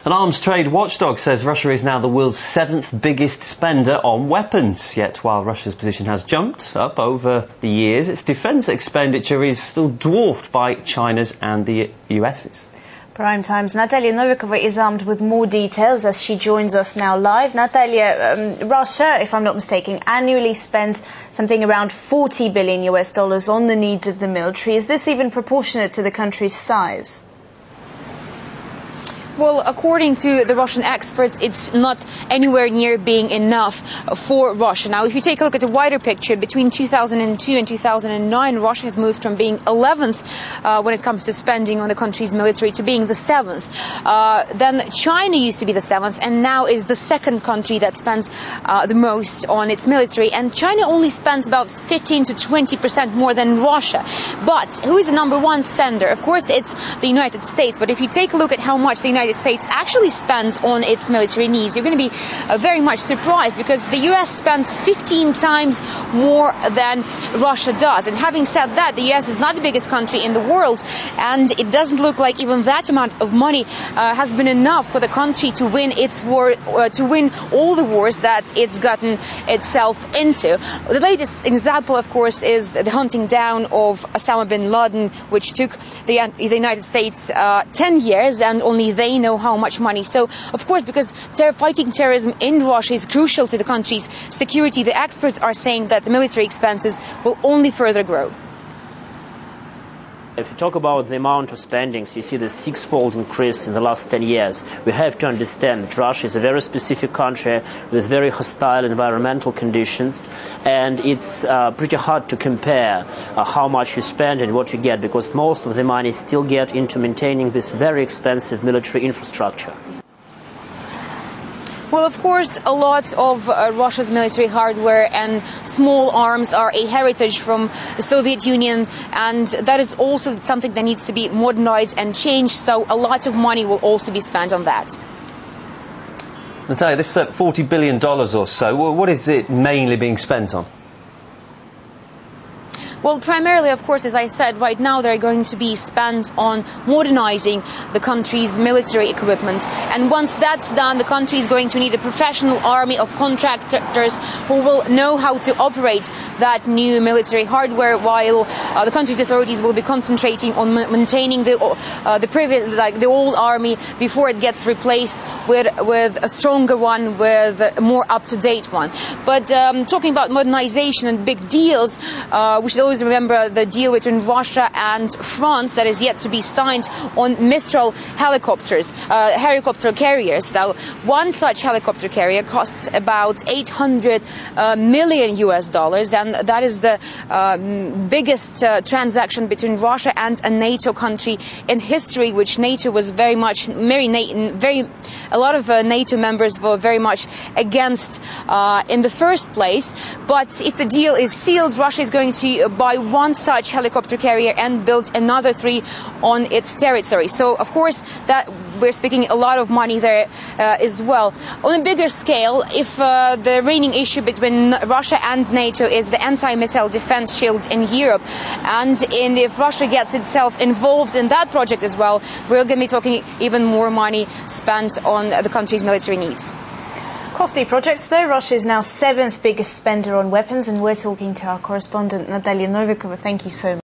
An arms trade watchdog says Russia is now the world's 7th biggest spender on weapons. Yet while Russia's position has jumped up over the years, its defence expenditure is still dwarfed by China's and the US's. Prime Time's Natalia Novikova is armed with more details as she joins us now live. Natalia, Russia, if I'm not mistaken, annually spends something around $40 billion on the needs of the military. Is this even proportionate to the country's size? Well, according to the Russian experts, it's not anywhere near being enough for Russia. Now, if you take a look at the wider picture, between 2002 and 2009, Russia has moved from being 11th when it comes to spending on the country's military to being the 7th. Then China used to be the 7th and now is the 2nd country that spends the most on its military. And China only spends about 15 to 20% more than Russia. But who is the #1 spender? Of course, it's the United States. But if you take a look at how much the United States actually spends on its military needs, you're going to be very much surprised, because the US spends 15 times more than Russia does. And having said that, the US is not the biggest country in the world, and it doesn't look like even that amount of money has been enough for the country to win its war, to win all the wars that it's gotten itself into. The latest example, of course, is the hunting down of Osama bin Laden, which took the United States 10 years, and only they know how much money. So, of course, because fighting terrorism in Russia is crucial to the country's security, the experts are saying that the military expenses will only further grow. If you talk about the amount of spendings, you see the 6-fold increase in the last 10 years. We have to understand that Russia is a very specific country with very hostile environmental conditions, and it's pretty hard to compare how much you spend and what you get, because most of the money still get into maintaining this very expensive military infrastructure. Well, of course, a lot of Russia's military hardware and small arms are a heritage from the Soviet Union, and that is also something that needs to be modernized and changed, so a lot of money will also be spent on that. Natalia, this $40 billion or so, what is it mainly being spent on? Well, primarily, of course, as I said, right now they're going to be spent on modernizing the country's military equipment. And once that's done, the country is going to need a professional army of contractors who will know how to operate that new military hardware, while the country's authorities will be concentrating on maintaining the old army before it gets replaced with a stronger one, with a more up-to-date one. But talking about modernization and big deals, we should always remember the deal between Russia and France that is yet to be signed on Mistral helicopters, helicopter carriers. Now, one such helicopter carrier costs about $800 million, and that is the biggest transaction between Russia and a NATO country in history, which NATO was very much, a lot of NATO members were very much against in the first place. But if the deal is sealed, Russia is going to buy one such helicopter carrier and build another 3 on its territory. So, of course, that we're speaking a lot of money there as well. On a bigger scale, if the reigning issue between Russia and NATO is the anti-missile defense shield in Europe, and if Russia gets itself involved in that project as well, we're going to be talking even more money spent on the country's military needs. Costly projects, though. Russia is now 7th biggest spender on weapons, and we're talking to our correspondent Natalia Novikova. Thank you so much.